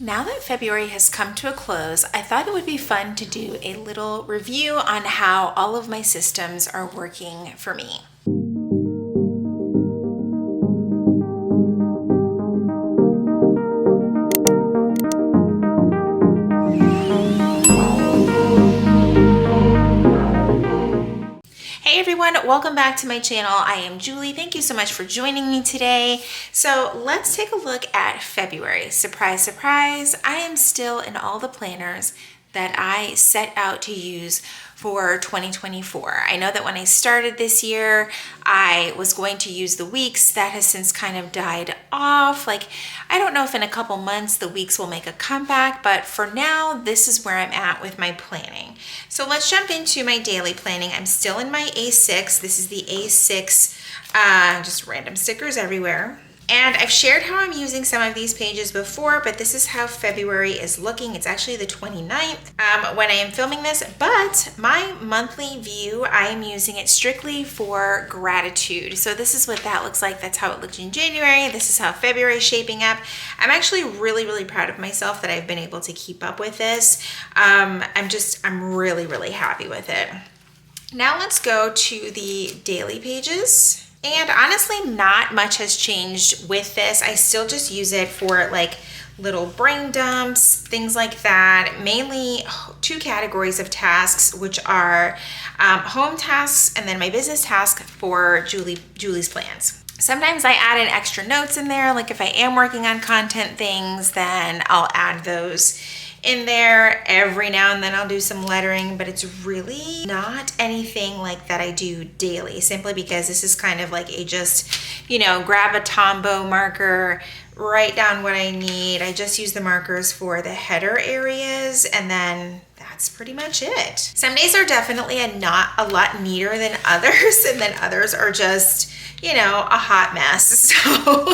Now that February has come to a close, I thought it would be fun to do a little review on how all of my systems are working for me. Hey everyone, welcome back to my channel. I am Julie. Thank you so much for joining me today. So let's take a look at February. Surprise, surprise, I am still in all the planners that I set out to use for 2024. I know that when I started this year, I was going to use the weeks. That has since kind of died off. I don't know if in a couple months the weeks will make a comeback, but for now, this is where I'm at with my planning. So let's jump into my daily planning. I'm still in my A6. This is the A6, just random stickers everywhere. And I've shared how I'm using some of these pages before, but this is how February is looking. It's actually the 29th when I am filming this, but my monthly view, I am using it strictly for gratitude. So this is what that looks like. That's how it looked in January. This is how February is shaping up. I'm actually really proud of myself that I've been able to keep up with this. I'm really happy with it. Now let's go to the daily pages. And honestly, not much has changed with this. I still just use it for little brain dumps, things like that. Mainly two categories of tasks, which are home tasks and then my business task for Julie's plans. Sometimes I add in extra notes in there. Like if I am working on content things, then I'll add those in there. Every now and then I'll do some lettering, but it's really not anything like that I do daily, simply because this is kind of like a just, grab a Tombow marker, write down what I need. I just use the markers for the header areas, and then that's pretty much it. Some days are definitely a lot neater than others, and then others are just, a hot mess. So,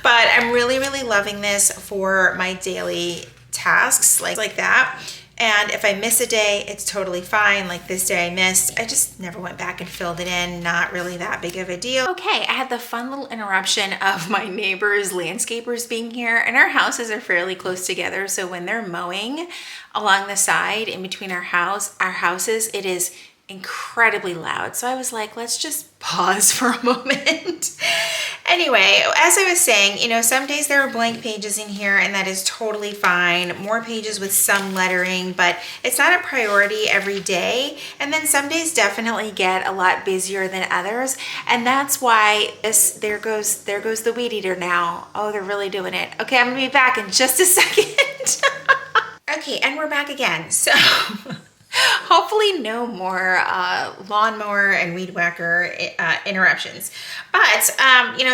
but I'm really loving this for my daily tasks like that. And if I miss a day, it's totally fine. Like this day I missed, I just never went back and filled it in. Not really that big of a deal. Okay, I had the fun little interruption of my neighbors, landscapers being here, and our houses are fairly close together. So when they're mowing along the side in between our houses, it is incredibly loud. So I was like, let's just pause for a moment. Anyway, as I was saying, some days there are blank pages in here, and that is totally fine. More pages with some lettering, but it's not a priority every day. And then some days definitely get a lot busier than others. And that's why there goes the weed eater now. Oh, they're really doing it. Okay, I'm gonna be back in just a second. Okay, and we're back again. So hopefully no more lawnmower and weed whacker interruptions. But,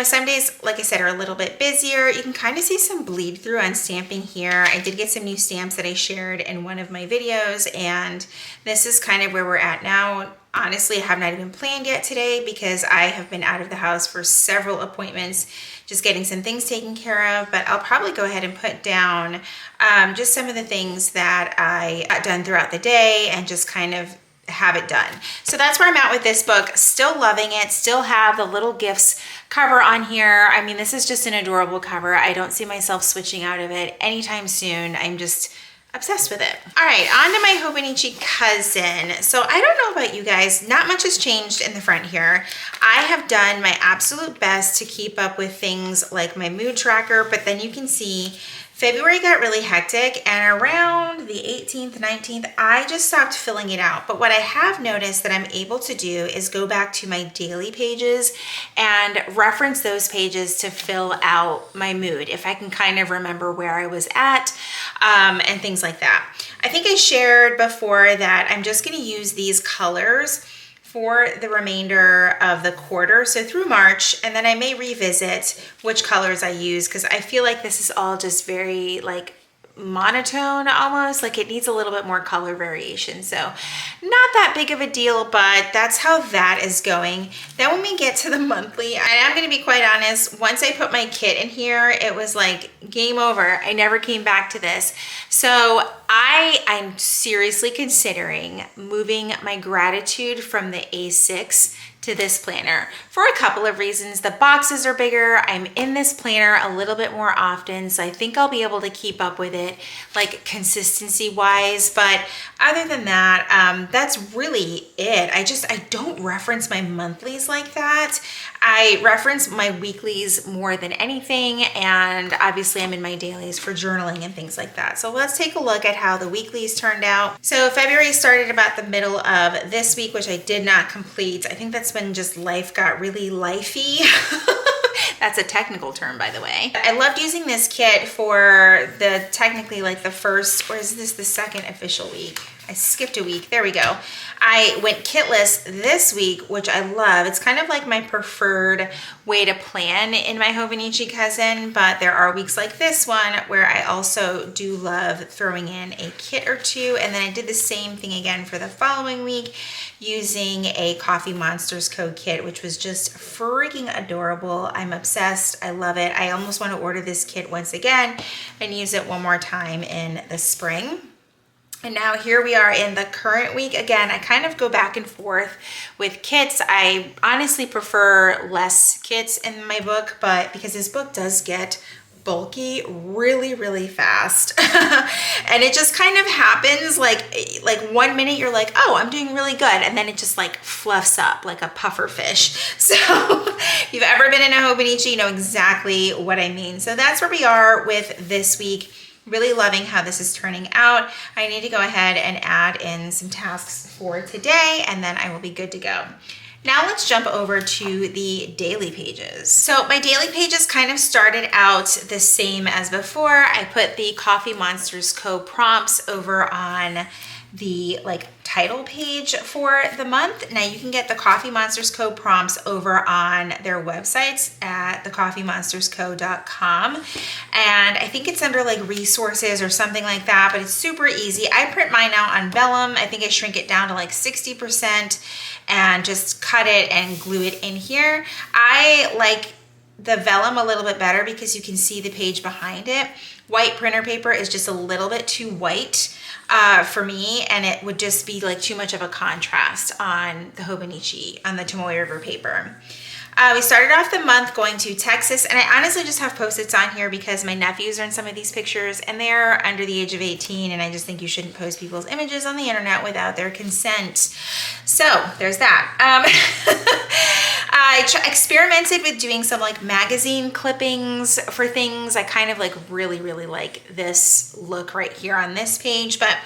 some days, like I said, are a little bit busier. You can kind of see some bleed through on stamping here. I did get some new stamps that I shared in one of my videos, and this is kind of where we're at now. Honestly, I have not even planned yet today because I have been out of the house for several appointments, just getting some things taken care of, but I'll probably go ahead and put down just some of the things that I got done throughout the day and just kind of have it done. So that's where I'm at with this book. Still loving it. Still have the little gifts cover on here. I mean, this is just an adorable cover. I don't see myself switching out of it anytime soon. I'm just obsessed with it. All right, on to my Hobonichi Cousin. So I don't know about you guys, not much has changed in the front here. I have done my absolute best to keep up with things like my mood tracker, but then you can see February got really hectic, and around the 18th, 19th, I just stopped filling it out. But what I have noticed that I'm able to do is go back to my daily pages and reference those pages to fill out my mood, if I can kind of remember where I was at and things like that. I think I shared before that I'm just going to use these colors for the remainder of the quarter, so through March, and then I may revisit which colors I use, because I feel like this is all just very monotone almost, like it needs a little bit more color variation. So not that big of a deal, but that's how that is going. Then when we get to the monthly, and I'm going to be quite honest, once I put my kit in here, it was like game over. I never came back to this. So I'm seriously considering moving my gratitude from the A6 to this planner for a couple of reasons. The boxes are bigger. I'm in this planner a little bit more often, so I think I'll be able to keep up with it like consistency wise. But other than that, that's really it. I don't reference my monthlies like that. I reference my weeklies more than anything, and obviously I'm in my dailies for journaling and things like that. So let's take a look at how the weeklies turned out. So February started about the middle of this week, which I did not complete. I think that's when just life got really lifey. That's a technical term, by the way. I loved using this kit for the technically like the first, or is this the second official week? I skipped a week. There we go. I went kitless this week, which I love. It's kind of like my preferred way to plan in my Hobonichi Cousin, but there are weeks like this one where I also do love throwing in a kit or two. And then I did the same thing again for the following week using a Coffee Monsters Co. kit, which was just freaking adorable. I'm obsessed. I love it. I almost want to order this kit once again and use it one more time in the spring. And now here we are in the current week. Again, I kind of go back and forth with kits. I honestly prefer less kits in my book, but because this book does get bulky really, really fast. And it just kind of happens like 1 minute you're like, oh, I'm doing really good. And then it just like fluffs up like a puffer fish. So if you've ever been in a Hobonichi, you know exactly what I mean. So that's where we are with this week. Really loving how this is turning out. I need to go ahead and add in some tasks for today, and then I will be good to go. Now let's jump over to the daily pages. So my daily pages kind of started out the same as before. I put the Coffee Monsters Co. prompts over on the title page for the month. Now you can get the Coffee Monsters Co. prompts over on their websites at thecoffeemonstersco.com. And I think it's under resources or something like that, but it's super easy. I print mine out on vellum. I think I shrink it down to 60% and just cut it and glue it in here. I like the vellum a little bit better because you can see the page behind it. White printer paper is just a little bit too white for me, and it would just be too much of a contrast on the Hobonichi, on the Tomoe River paper. We started off the month going to Texas, and I honestly just have Post-its on here because my nephews are in some of these pictures and they're under the age of 18, and I just think you shouldn't post people's images on the internet without their consent. So there's that. I experimented with doing some magazine clippings for things. I kind of really like this look right here on this page, but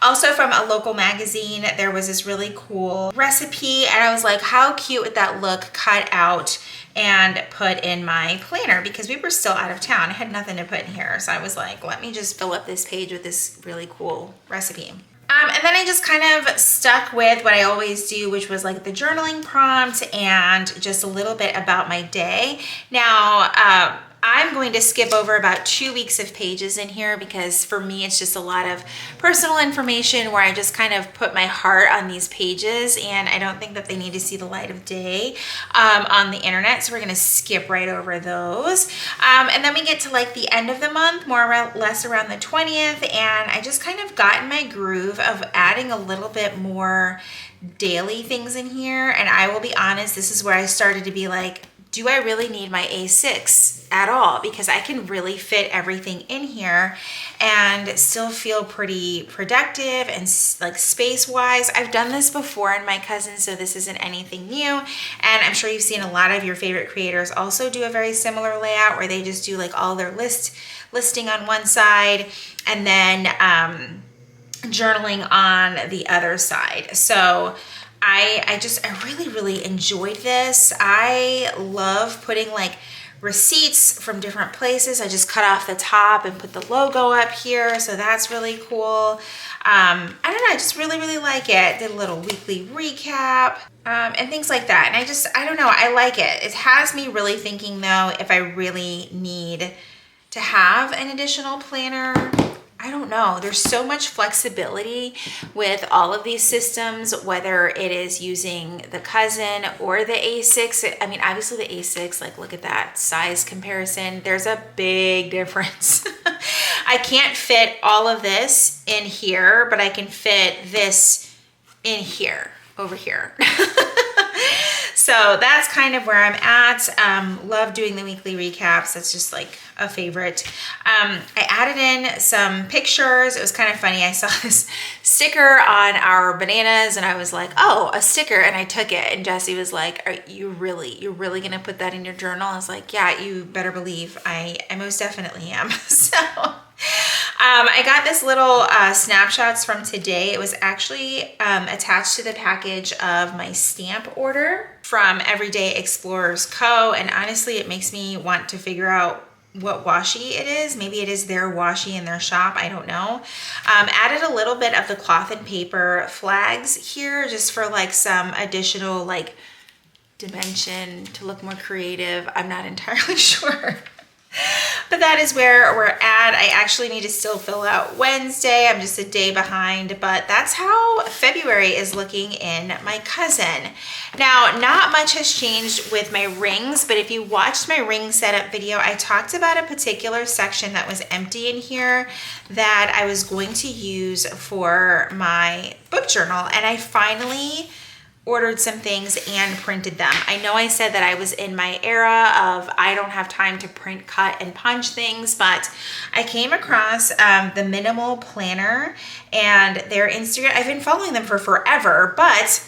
also from a local magazine, there was this really cool recipe, and I was like, how cute would that look cut out and put in my planner, because we were still out of town. I had nothing to put in here. So I was like, let me just fill up this page with this really cool recipe. And then I just kind of stuck with what I always do, which was the journaling prompt and just a little bit about my day. Now, I'm going to skip over about 2 weeks of pages in here because for me, it's just a lot of personal information where I just kind of put my heart on these pages, and I don't think that they need to see the light of day on the internet. So we're going to skip right over those. And then we get to the end of the month, more or less around the 20th. And I just kind of got in my groove of adding a little bit more daily things in here. And I will be honest, this is where I started to be like, do I really need my A6 at all? Because I can really fit everything in here and still feel pretty productive and space-wise. I've done this before in my cousin, so this isn't anything new. And I'm sure you've seen a lot of your favorite creators also do a very similar layout where they just do all their listing on one side and then journaling on the other side. So I really enjoyed this. I love putting receipts from different places. I just cut off the top and put the logo up here. So that's really cool. I don't know, I just really like it. Did a little weekly recap and things like that. And I don't know, I like it. It has me really thinking though, if I really need to have an additional planner. I don't know. There's so much flexibility with all of these systems, whether it is using the Cousin or the A6. I mean, obviously the A6, look at that size comparison. There's a big difference. I can't fit all of this in here, but I can fit this in here, over here. So that's kind of where I'm at. Love doing the weekly recaps. That's just like a favorite. I added in some pictures. It was kind of funny. I saw this sticker on our bananas and I was like, oh, a sticker. And I took it and Jesse was like, are you're really going to put that in your journal? I was like, yeah, you better believe I most definitely am. So I got this little snapshots from today. It was actually attached to the package of my stamp order from Everyday Explorers Co. And honestly, it makes me want to figure out what washi it is. Maybe it is their washi in their shop. I don't know. Added a little bit of the cloth and paper flags here just for like some additional like dimension to look more creative. I'm not entirely sure. But that is where we're at. I actually need to still fill out Wednesday. I'm just a day behind, but that's how February is looking in my cousin. Now, not much has changed with my rings, but if you watched my ring setup video, I talked about a particular section that was empty in here that I was going to use for my book journal, and I finally ordered some things and printed them. I know I said that I was in my era of I don't have time to print, cut, and punch things, but I came across the Minimal Planner and their Instagram. I've been following them for forever, but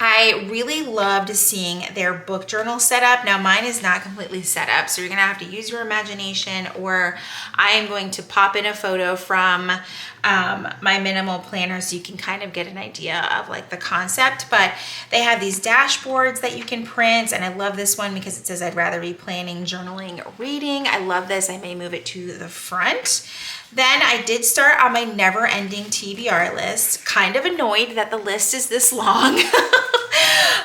I really loved seeing their book journal setup. Now mine is not completely set up, so you're gonna have to use your imagination, or I am going to pop in a photo from my Minimal Planner so you can kind of get an idea of like the concept. But they have these dashboards that you can print, and I love this one because it says I'd rather be planning, journaling, reading. I love this. I may move it to the front. Then I did start on my never-ending TBR list. Kind of annoyed that the list is this long.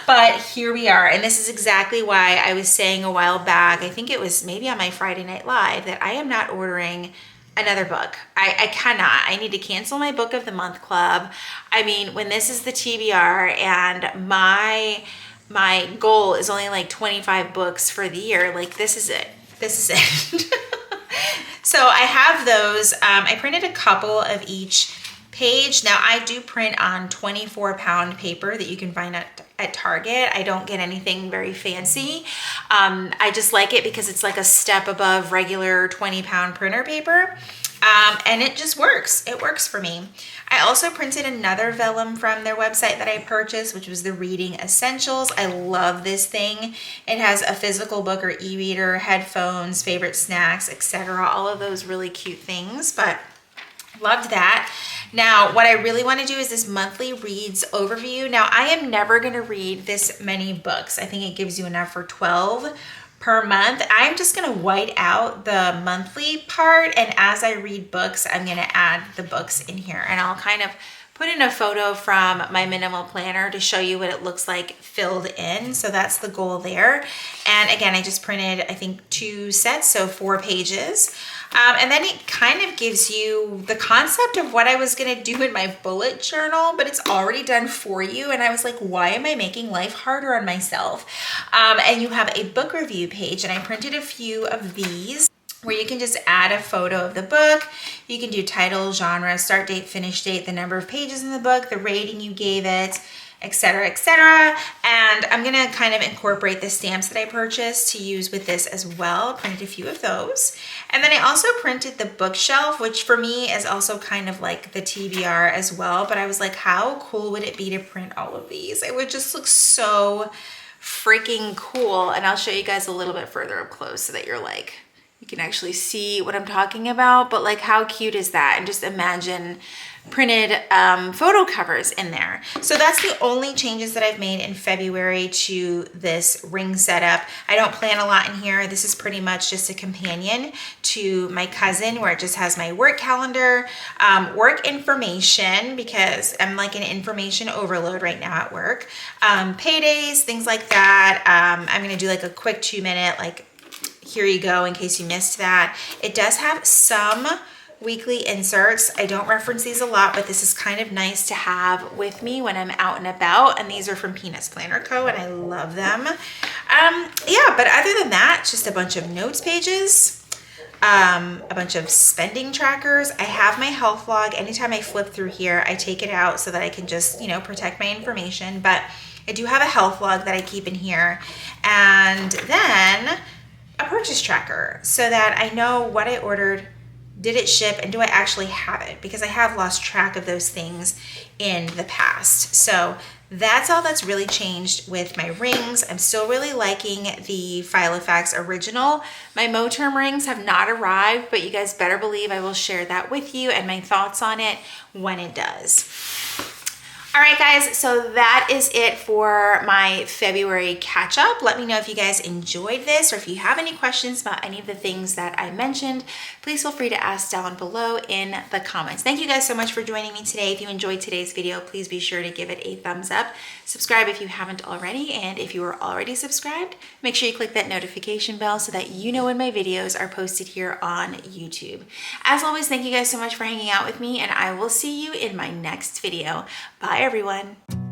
But here we are, and this is exactly why I was saying a while back, I think it was maybe on my Friday Night Live, that I am not ordering another book. I cannot. I need to cancel my book of the month club. I mean, when this is the TBR and my goal is only like 25 books for the year, like this is it. This is it. So I have those. I printed a couple of each page. Now I do print on 24-pound paper that you can find at Target. I don't get anything very fancy. I just like it because it's like a step above regular 20-pound printer paper. And it just works. It works for me. I also printed another vellum from their website that I purchased, which was the Reading Essentials. I love this thing. It has a physical book or e-reader, headphones, favorite snacks, etc. All of those really cute things, but loved that. Now, what I really want to do is this monthly reads overview. Now, I am never going to read this many books. I think it gives you enough for 12 per month. I'm just going to white out the monthly part, and as I read books, I'm going to add the books in here, and I'll kind of put in a photo from my Minimal Planner to show you what it looks like filled in. So that's the goal there. And again, I just printed, I think 2 sets, so 4 pages. And then it kind of gives you the concept of what I was gonna do in my bullet journal, but it's already done for you. And I was like, why am I making life harder on myself? And you have a book review page, and I printed a few of these where you can just add a photo of the book. You can do title, genre, start date, finish date, the number of pages in the book, the rating you gave it, etc., etc. And I'm gonna kind of incorporate the stamps that I purchased to use with this as well. Printed a few of those. And then I also printed the bookshelf, which for me is also kind of like the TBR as well. But I was like, how cool would it be to print all of these? It would just look so freaking cool. And I'll show you guys a little bit further up close so that you're like, you can actually see what I'm talking about. But like, how cute is that? And just imagine printed photo covers in there. So that's the only changes that I've made in February to this ring setup. I don't plan a lot in here. This is pretty much just a companion to my cousin, where it just has my work calendar, work information, because I'm like an information overload right now at work, paydays, things like that. I'm gonna do like a quick 2-minute, like, here you go, in case you missed that. It does have some weekly inserts. I don't reference these a lot, but this is kind of nice to have with me when I'm out and about. And these are from Peanuts Planner Co. and I love them. Yeah, but other than that, just a bunch of notes pages, a bunch of spending trackers. I have my health log. Anytime I flip through here, I take it out so that I can just, you know, protect my information. But I do have a health log that I keep in here, and then a purchase tracker so that I know what I ordered, did it ship, and do I actually have it? Because I have lost track of those things in the past. So that's all that's really changed with my rings. I'm still really liking the Filofax original. My Moterm rings have not arrived, but you guys better believe I will share that with you and my thoughts on it when it does. All right, guys, so that is it for my February catch up. Let me know if you guys enjoyed this or if you have any questions about any of the things that I mentioned. Please feel free to ask down below in the comments. Thank you guys so much for joining me today. If you enjoyed today's video, please be sure to give it a thumbs up. Subscribe if you haven't already, and if you are already subscribed, make sure you click that notification bell so that you know when my videos are posted here on YouTube. As always, thank you guys so much for hanging out with me, and I will see you in my next video. Bye, everyone.